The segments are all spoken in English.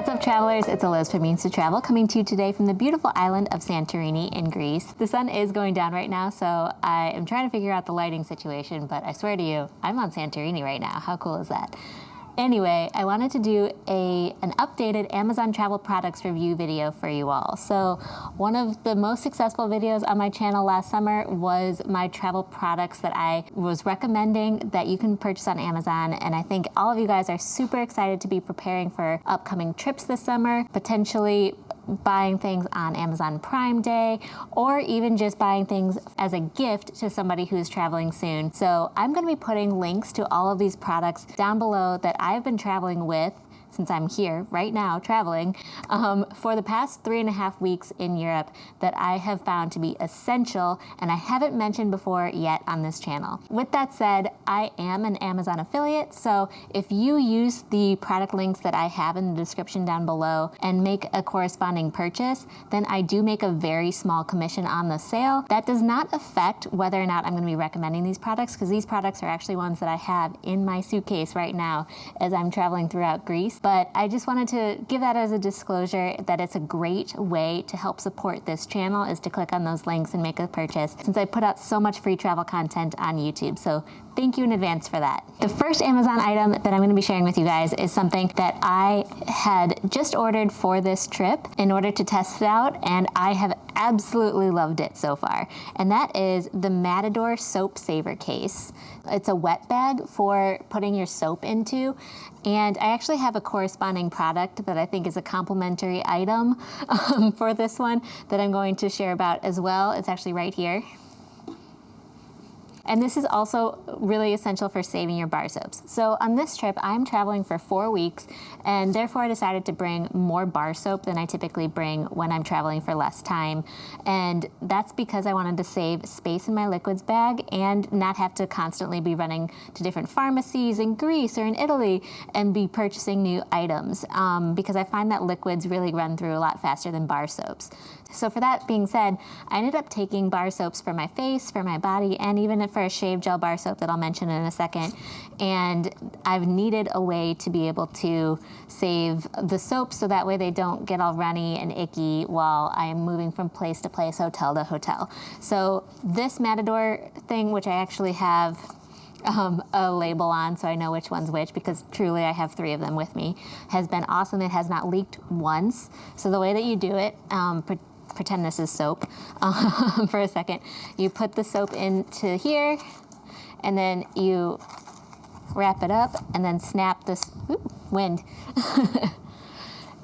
What's up, travelers? It's Eliz from Means to Travel, coming to you today from the beautiful island of Santorini in Greece. The sun is going down right now, so I am trying to figure out the lighting situation, but I swear to you, I'm on Santorini right now. How cool is that? Anyway, I wanted to do an updated Amazon travel products review video for you all. So one of the most successful videos on my channel last summer was my travel products that I was recommending that you can purchase on Amazon. And I think all of you guys are super excited to be preparing for upcoming trips this summer, potentially buying things on Amazon Prime Day, or even just buying things as a gift to somebody who's traveling soon. So I'm gonna be putting links to all of these products down below that I've been traveling with since I'm here right now traveling for the past 3.5 weeks in Europe that I have found to be essential and I haven't mentioned before yet on this channel. With that said, I am an Amazon affiliate, so if you use the product links that I have in the description down below and make a corresponding purchase, then I do make a very small commission on the sale. That does not affect whether or not I'm going to be recommending these products, because these products are actually ones that I have in my suitcase right now as I'm traveling throughout Greece. But I just wanted to give that as a disclosure that it's a great way to help support this channel is to click on those links and make a purchase, since I put out so much free travel content on YouTube. So thank you in advance for that. The first Amazon item that I'm going to be sharing with you guys is something that I had just ordered for this trip in order to test it out, and I have absolutely loved it so far. And that is the Matador soap saver case. It's a wet bag for putting your soap into, and I actually have a corresponding product that I think is a complimentary item for this one that I'm going to share about as well. It's actually right here. And this is also really essential for saving your bar soaps. So on this trip, I'm traveling for 4 weeks, and therefore I decided to bring more bar soap than I typically bring when I'm traveling for less time. And that's because I wanted to save space in my liquids bag and not have to constantly be running to different pharmacies in Greece or in Italy and be purchasing new items, because I find that liquids really run through a lot faster than bar soaps. So for that being said, I ended up taking bar soaps for my face, for my body, and even for a shave gel bar soap that I'll mention in a second. And I've needed a way to be able to save the soaps so that way they don't get all runny and icky while I am moving from place to place, hotel to hotel. So this Matador thing, which I actually have a label on so I know which one's which, because truly I have 3 of them with me, has been awesome. It has not leaked once. So the way that you do it, pretend this is soap for a second. You put the soap into here, and then you wrap it up, and then snap this, wind,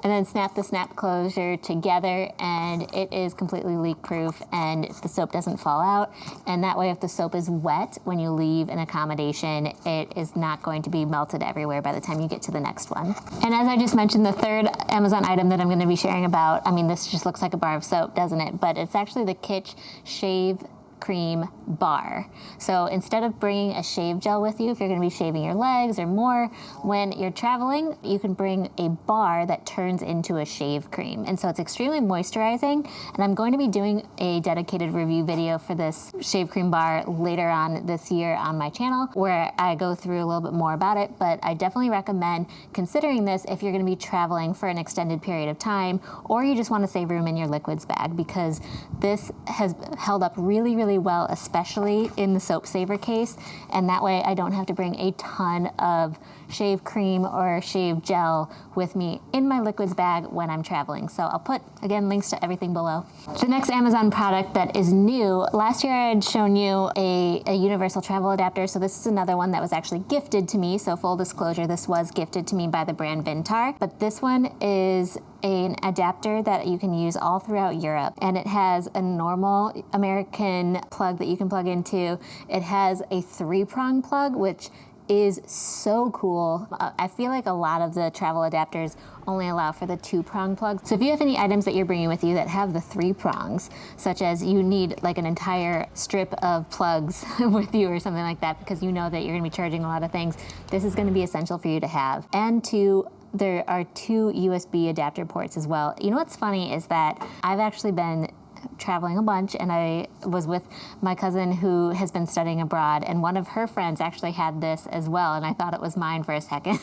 and then snap the snap closure together, and it is completely leak proof, and the soap doesn't fall out. And that way, if the soap is wet when you leave an accommodation, it is not going to be melted everywhere by the time you get to the next one. And as I just mentioned, the third Amazon item that I'm going to be sharing about, I mean, this just looks like a bar of soap, doesn't it? But it's actually the Kitsch Shave Cream Bar. So instead of bringing a shave gel with you, if you're going to be shaving your legs or more when you're traveling, you can bring a bar that turns into a shave cream. And so it's extremely moisturizing, and I'm going to be doing a dedicated review video for this shave cream bar later on this year on my channel, where I go through a little bit more about it. But I definitely recommend considering this if you're going to be traveling for an extended period of time, or you just want to save room in your liquids bag, because this has held up really well, especially in the soap saver case, and that way I don't have to bring a ton of shave cream or shave gel with me in my liquids bag when I'm traveling. So I'll put, again, links to everything below. The next Amazon product that is new, last year I had shown you a universal travel adapter, so this is another one that was actually gifted to me. So full disclosure, this was gifted to me by the brand VINTAR, but this one is an adapter that you can use all throughout Europe, and it has a normal American plug that you can plug into. It has a 3-prong plug, which is so cool. I feel like a lot of the travel adapters only allow for the 2-prong plug. So if you have any items that you're bringing with you that have the 3 prongs, such as you need like an entire strip of plugs with you or something like that, because you know that you're gonna be charging a lot of things, this is gonna be essential for you to have. And there are 2 USB adapter ports as well. You know what's funny is that I've actually been traveling a bunch, and I was with my cousin who has been studying abroad, and one of her friends actually had this as well, and I thought it was mine for a second.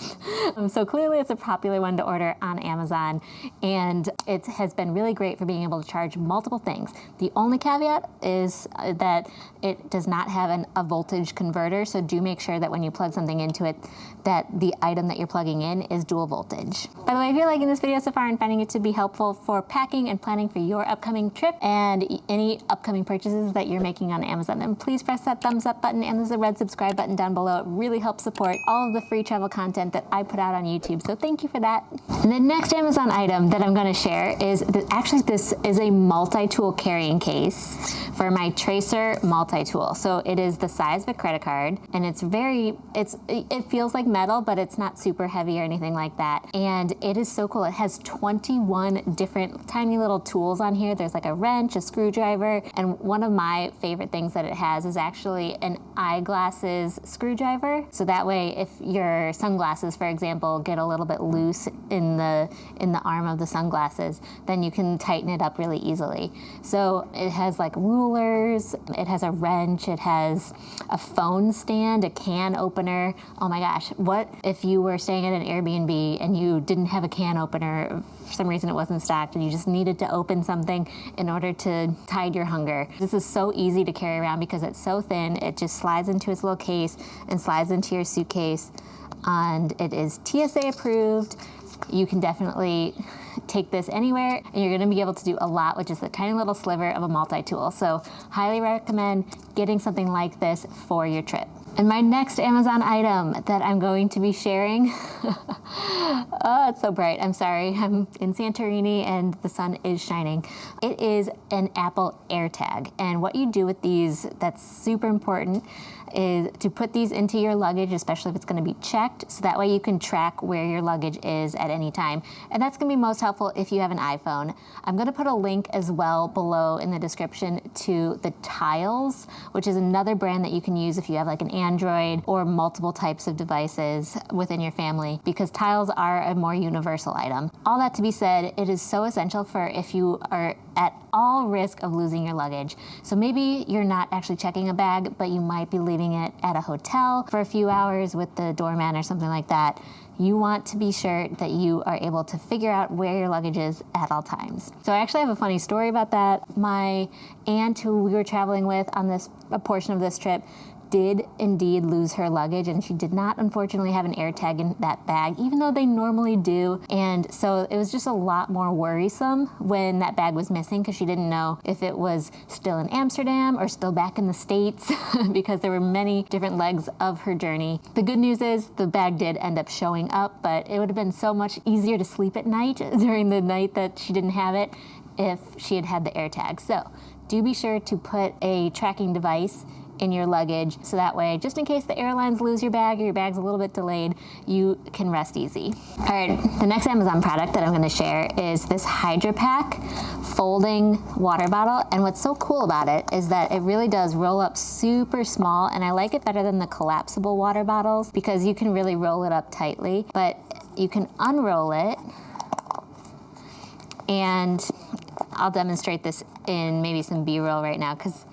So clearly it's a popular one to order on Amazon, and it has been really great for being able to charge multiple things. The only caveat is that it does not have a voltage converter, so do make sure that when you plug something into it, that the item that you're plugging in is dual voltage. By the way, if you're liking this video so far and finding it to be helpful for packing and planning for your upcoming trip and any upcoming purchases that you're making on Amazon, then please press that thumbs up button, and there's a red subscribe button down below. It really helps support all of the free travel content that I put out on YouTube, so thank you for that. And the next Amazon item that I'm going to share is that actually this is a multi-tool carrying case for my Tracer multi-tool. So it is the size of a credit card, and it feels like metal, but it's not super heavy or anything like that. And it is so cool. It has 21 different tiny little tools on here. There's like a wrench, a screwdriver, and one of my favorite things that it has is actually an eyeglasses screwdriver. So that way, if your sunglasses, for example, get a little bit loose in the arm of the sunglasses, then you can tighten it up really easily. So it has like rulers, it has a wrench, it has a phone stand, a can opener. Oh my gosh, what if you were staying at an Airbnb and you didn't have a can opener, for some reason it wasn't stocked, and you just needed to open something in order to tide your hunger? This is so easy to carry around because it's so thin. It just slides into its little case and slides into your suitcase, and it is TSA approved. You can definitely take this anywhere, and you're going to be able to do a lot with just a tiny little sliver of a multi-tool. So highly recommend getting something like this for your trip. And my next Amazon item that I'm going to be sharing, oh, it's so bright. I'm sorry. I'm in Santorini and the sun is shining. It is an Apple AirTag. And what you do with these that's super important is to put these into your luggage, especially if it's going to be checked, so that way you can track where your luggage is at any time. And that's going to be most helpful if you have an iPhone. I'm going to put a link as well below in the description to the Tiles, which is another brand that you can use if you have like an Android or multiple types of devices within your family, because Tiles are a more universal item. All that to be said, it is so essential for if you are at all risk of losing your luggage. So maybe you're not actually checking a bag, but you might be leaving it at a hotel for a few hours with the doorman or something like that. You want to be sure that you are able to figure out where your luggage is at all times. So I actually have a funny story about that. My aunt, who we were traveling with on a portion of this trip, did indeed lose her luggage, and she did not unfortunately have an AirTag in that bag, even though they normally do. And so it was just a lot more worrisome when that bag was missing, because she didn't know if it was still in Amsterdam or still back in the States, because there were many different legs of her journey. The good news is the bag did end up showing up, but it would have been so much easier to sleep at night during the night that she didn't have it if she had had the AirTag. So do be sure to put a tracking device in your luggage, so that way, just in case the airlines lose your bag or your bag's a little bit delayed, you can rest easy. All right, the next Amazon product that I'm going to share is this Hydropak folding water bottle. And what's so cool about it is that it really does roll up super small, and I like it better than the collapsible water bottles because you can really roll it up tightly, but you can unroll it, and I'll demonstrate this in maybe some B-roll right now, because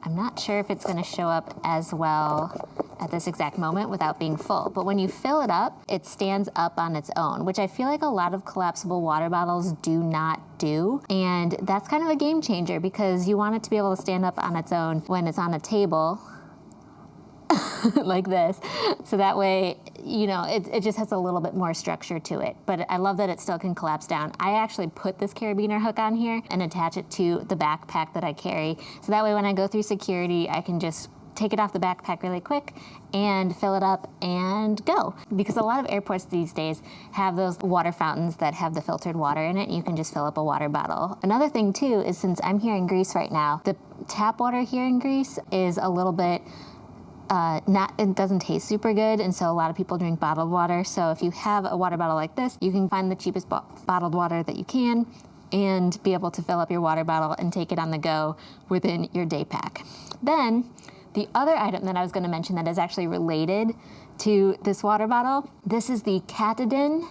I'm not sure if it's going to show up as well at this exact moment without being full. But when you fill it up, it stands up on its own, which I feel like a lot of collapsible water bottles do not do. And that's kind of a game changer, because you want it to be able to stand up on its own when it's on a table like this. So that way, you know, it just has a little bit more structure to it. But I love that it still can collapse down. I actually put this carabiner hook on here and attach it to the backpack that I carry. So that way when I go through security, I can just take it off the backpack really quick and fill it up and go. Because a lot of airports these days have those water fountains that have the filtered water in it. You can just fill up a water bottle. Another thing too is, since I'm here in Greece right now, the tap water here in Greece is a little bit it doesn't taste super good, and so a lot of people drink bottled water. So if you have a water bottle like this, you can find the cheapest bottled water that you can and be able to fill up your water bottle and take it on the go within your day pack. Then the other item that I was going to mention that is actually related to this water bottle, this is the Katadyn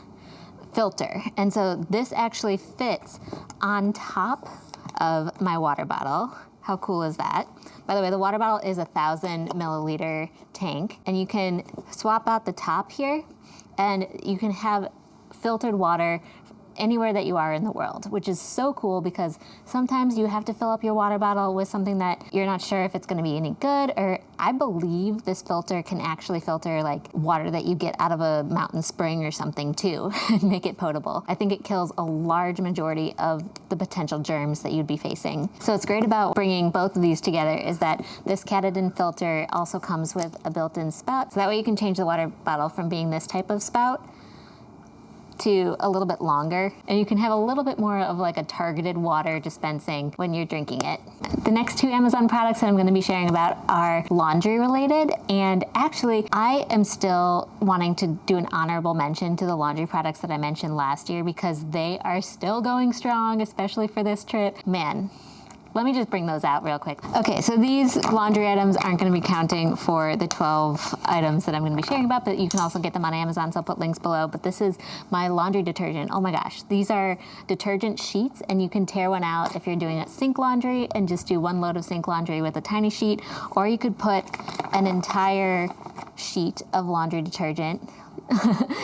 filter. And so this actually fits on top of my water bottle. How cool is that? By the way, the water bottle is a 1,000 milliliter tank, and you can swap out the top here, and you can have filtered water anywhere that you are in the world, which is so cool because sometimes you have to fill up your water bottle with something that you're not sure if it's going to be any good, or I believe this filter can actually filter like water that you get out of a mountain spring or something too and make it potable. I think it kills a large majority of the potential germs that you'd be facing. So what's great about bringing both of these together is that this Katadyn filter also comes with a built-in spout, so that way you can change the water bottle from being this type of spout to a little bit longer, and you can have a little bit more of like a targeted water dispensing when you're drinking it. The next two Amazon products that I'm going to be sharing about are laundry related, and actually I am still wanting to do an honorable mention to the laundry products that I mentioned last year because they are still going strong, especially for this trip. Man, let me just bring those out real quick. Okay, so these laundry items aren't going to be counting for the 12 items that I'm going to be sharing about, but you can also get them on Amazon, so I'll put links below. But this is my laundry detergent. Oh my gosh, these are detergent sheets, and you can tear one out if you're doing a sink laundry and just do one load of sink laundry with a tiny sheet, or you could put an entire sheet of laundry detergent.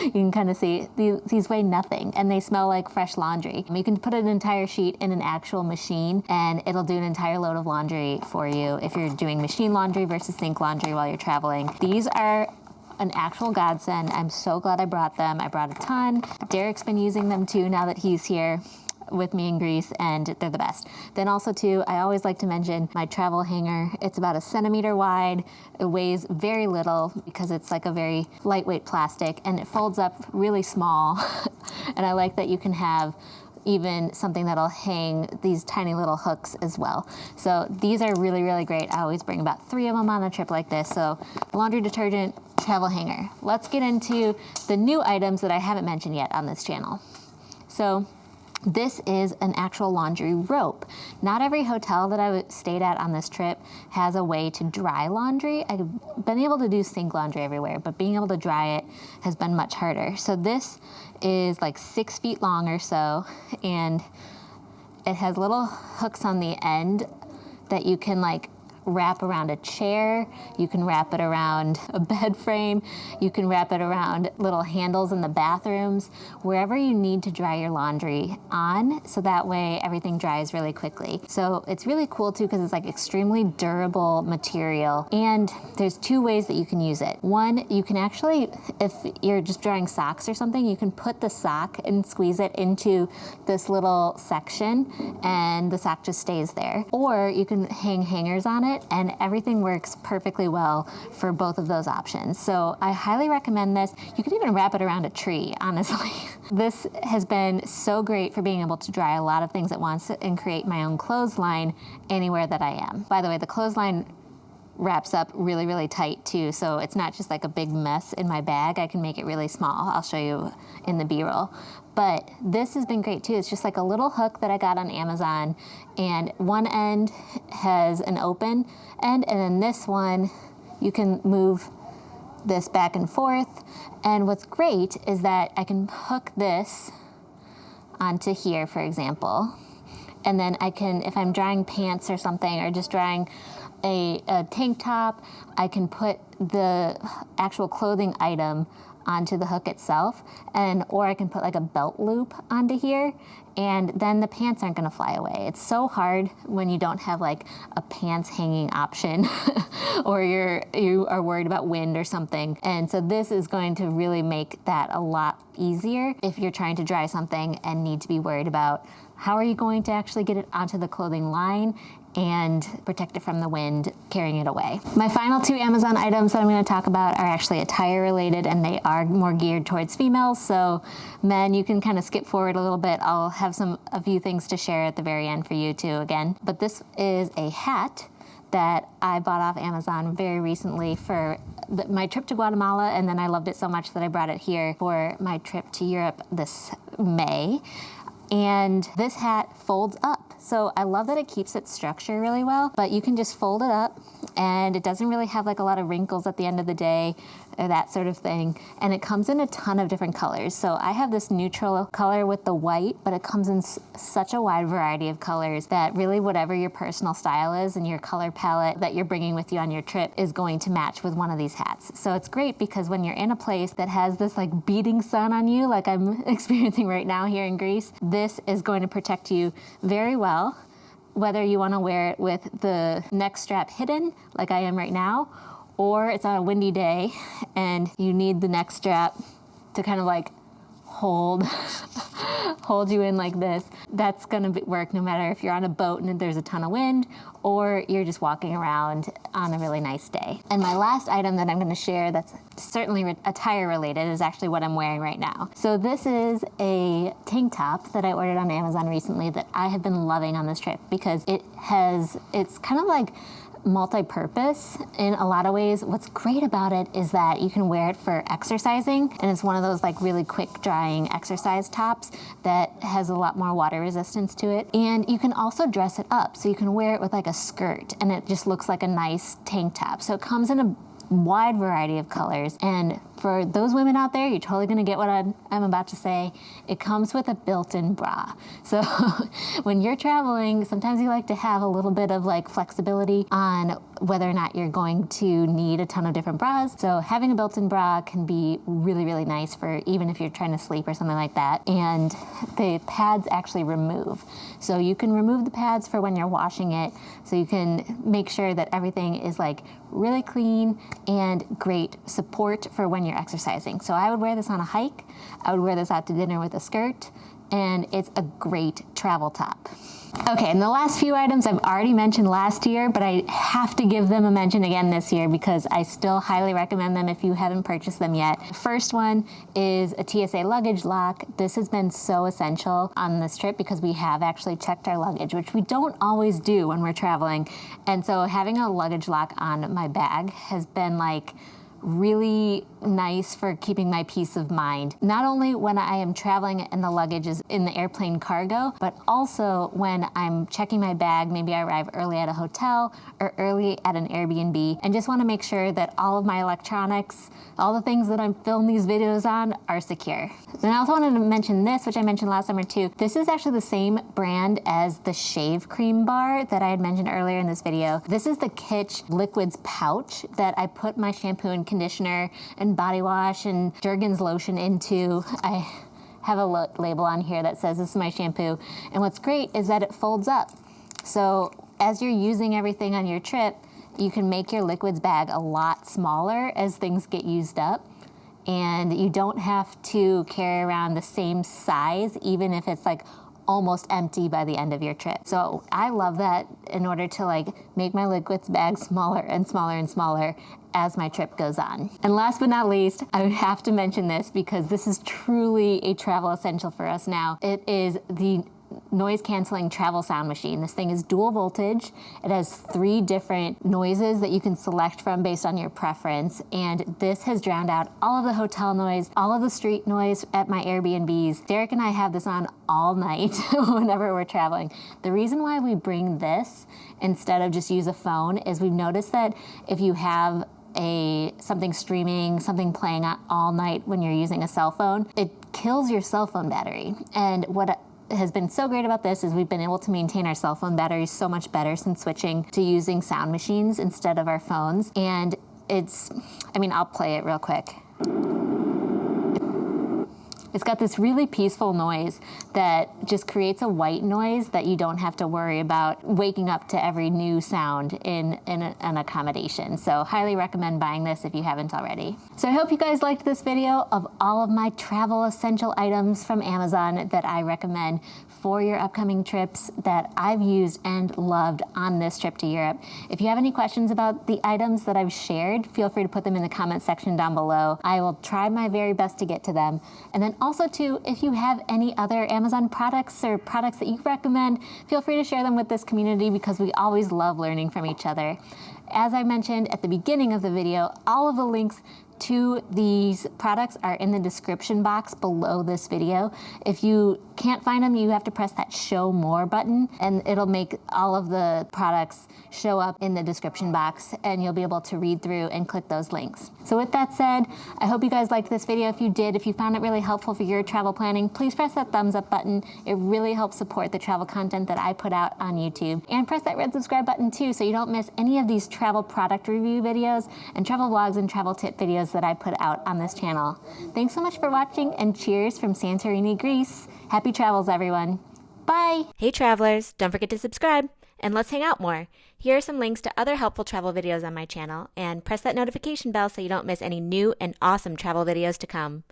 You can kind of see these weigh nothing and they smell like fresh laundry. You can put an entire sheet in an actual machine and it'll do an entire load of laundry for you if you're doing machine laundry versus sink laundry while you're traveling. These are an actual godsend. I'm so glad I brought them. I brought a ton. Derek's been using them too now that he's here with me in Greece, and they're the best. Then also too, I always like to mention my travel hanger. It's about 1 centimeter wide. It weighs very little because it's like a very lightweight plastic, and it folds up really small. And I like that you can have even something that'll hang these tiny little hooks as well. So these are really, really great. I always bring about 3 of them on a trip like this. So laundry detergent, travel hanger. Let's get into the new items that I haven't mentioned yet on this channel. So this is an actual laundry rope. Not every hotel that I stayed at on this trip has a way to dry laundry. I've been able to do sink laundry everywhere, but being able to dry it has been much harder. So this is like 6 feet long or so, and it has little hooks on the end that you can like wrap around a chair, you can wrap it around a bed frame, you can wrap it around little handles in the bathrooms, wherever you need to dry your laundry on, so that way everything dries really quickly. So it's really cool too because it's like extremely durable material, and there's 2 ways that you can use it. One, you can actually, if you're just drying socks or something, you can put the sock and squeeze it into this little section and the sock just stays there. Or you can hang hangers on it, and everything works perfectly well for both of those options. So I highly recommend this. You could even wrap it around a tree, honestly. This has been so great for being able to dry a lot of things at once and create my own clothesline anywhere that I am. By the way, the clothesline wraps up really, really tight too, so it's not just like a big mess in my bag. I can make it really small. I'll show you in the B-roll. But this has been great too. It's just like a little hook that I got on Amazon, and one end has an open end, and then this one, you can move this back and forth. And what's great is that I can hook this onto here, for example, and then I can, if I'm drying pants or something, or just drying a tank top, I can put the actual clothing item onto the hook itself, or I can put like a belt loop onto here, and then the pants aren't gonna fly away. It's so hard when you don't have like a pants hanging option or you are worried about wind or something. And so this is going to really make that a lot easier if you're trying to dry something and need to be worried about how are you going to actually get it onto the clothing line and protect it from the wind carrying it away. My final 2 Amazon items that I'm going to talk about are actually attire related, and they are more geared towards females. So men, you can kind of skip forward a little bit. I'll have a few things to share at the very end for you too again. But this is a hat that I bought off Amazon very recently for my trip to Guatemala, and then I loved it so much that I brought it here for my trip to Europe this May. And this hat folds up. So I love that it keeps its structure really well, but you can just fold it up and it doesn't really have like a lot of wrinkles at the end of the day. or that sort of thing. And it comes in a ton of different colors. So I have this neutral color with the white, but it comes in such a wide variety of colors that really whatever your personal style is and your color palette that you're bringing with you on your trip is going to match with one of these hats. So it's great because when you're in a place that has this like beating sun on you, like I'm experiencing right now here in Greece, this is going to protect you very well, whether you want to wear it with the neck strap hidden like I am right now, or it's on a windy day and you need the neck strap to kind of like hold you in like this. That's gonna work no matter if you're on a boat and there's a ton of wind or you're just walking around on a really nice day. And my last item that I'm gonna share that's certainly attire related is actually what I'm wearing right now. So this is a tank top that I ordered on Amazon recently that I have been loving on this trip because it's kind of like multi-purpose in a lot of ways. What's great about it is that you can wear it for exercising, and it's one of those like really quick drying exercise tops that has a lot more water resistance to it. And you can also dress it up, so you can wear it with like a skirt and it just looks like a nice tank top. So it comes in a wide variety of colors, and for those women out there, you're totally gonna get what I'm about to say. It comes with a built-in bra. So when you're traveling, sometimes you like to have a little bit of like flexibility on whether or not you're going to need a ton of different bras. So having a built-in bra can be really, really nice for even if you're trying to sleep or something like that. And the pads actually remove. So you can remove the pads for when you're washing it, so you can make sure that everything is like really clean and great support for when you're exercising. So I would wear this on a hike, I would wear this out to dinner with a skirt, and it's a great travel top. Okay, and the last few items I've already mentioned last year, but I have to give them a mention again this year because I still highly recommend them if you haven't purchased them yet. First one is a TSA luggage lock. This has been so essential on this trip because we have actually checked our luggage, which we don't always do when we're traveling. And so having a luggage lock on my bag has been like really nice for keeping my peace of mind. Not only when I am traveling and the luggage is in the airplane cargo, but also when I'm checking my bag, maybe I arrive early at a hotel or early at an Airbnb and just want to make sure that all of my electronics, all the things that I'm filming these videos on are secure. And I also wanted to mention this, which I mentioned last summer too. This is actually the same brand as the shave cream bar that I had mentioned earlier in this video. This is the Kitsch liquids pouch that I put my shampoo and conditioner and body wash and Jergens lotion into. I have a label on here that says this is my shampoo. And what's great is that it folds up. So as you're using everything on your trip, you can make your liquids bag a lot smaller as things get used up. And you don't have to carry around the same size, even if it's like almost empty by the end of your trip. So I love that in order to like make my liquids bag smaller and smaller and smaller as my trip goes on. And last but not least, I have to mention this because this is truly a travel essential for us now. It is the noise canceling travel sound machine. This thing is dual voltage. It has 3 different noises that you can select from based on your preference. And this has drowned out all of the hotel noise, all of the street noise at my Airbnbs. Derek and I have this on all night whenever we're traveling. The reason why we bring this instead of just use a phone is we've noticed that if you have something streaming, something playing all night when you're using a cell phone, it kills your cell phone battery. And what has been so great about this is we've been able to maintain our cell phone batteries so much better since switching to using sound machines instead of our phones. And I'll play it real quick. It's got this really peaceful noise that just creates a white noise that you don't have to worry about waking up to every new sound in an accommodation. So highly recommend buying this if you haven't already. So I hope you guys liked this video of all of my travel essential items from Amazon that I recommend for your upcoming trips that I've used and loved on this trip to Europe. If you have any questions about the items that I've shared, feel free to put them in the comment section down below. I will try my very best to get to them. And then also too, if you have any other Amazon products or products that you recommend, feel free to share them with this community because we always love learning from each other. As I mentioned at the beginning of the video, all of the links to these products are in the description box below this video. If you can't find them, you have to press that show more button and it'll make all of the products show up in the description box and you'll be able to read through and click those links. So with that said, I hope you guys liked this video. If you did, if you found it really helpful for your travel planning, please press that thumbs up button. It really helps support the travel content that I put out on YouTube. And press that red subscribe button too so you don't miss any of these travel product review videos and travel vlogs and travel tip videos that I put out on this channel. Thanks so much for watching and cheers from Santorini, Greece. Happy travels, everyone. Bye. Hey travelers, don't forget to subscribe and let's hang out more. Here are some links to other helpful travel videos on my channel and press that notification bell so you don't miss any new and awesome travel videos to come.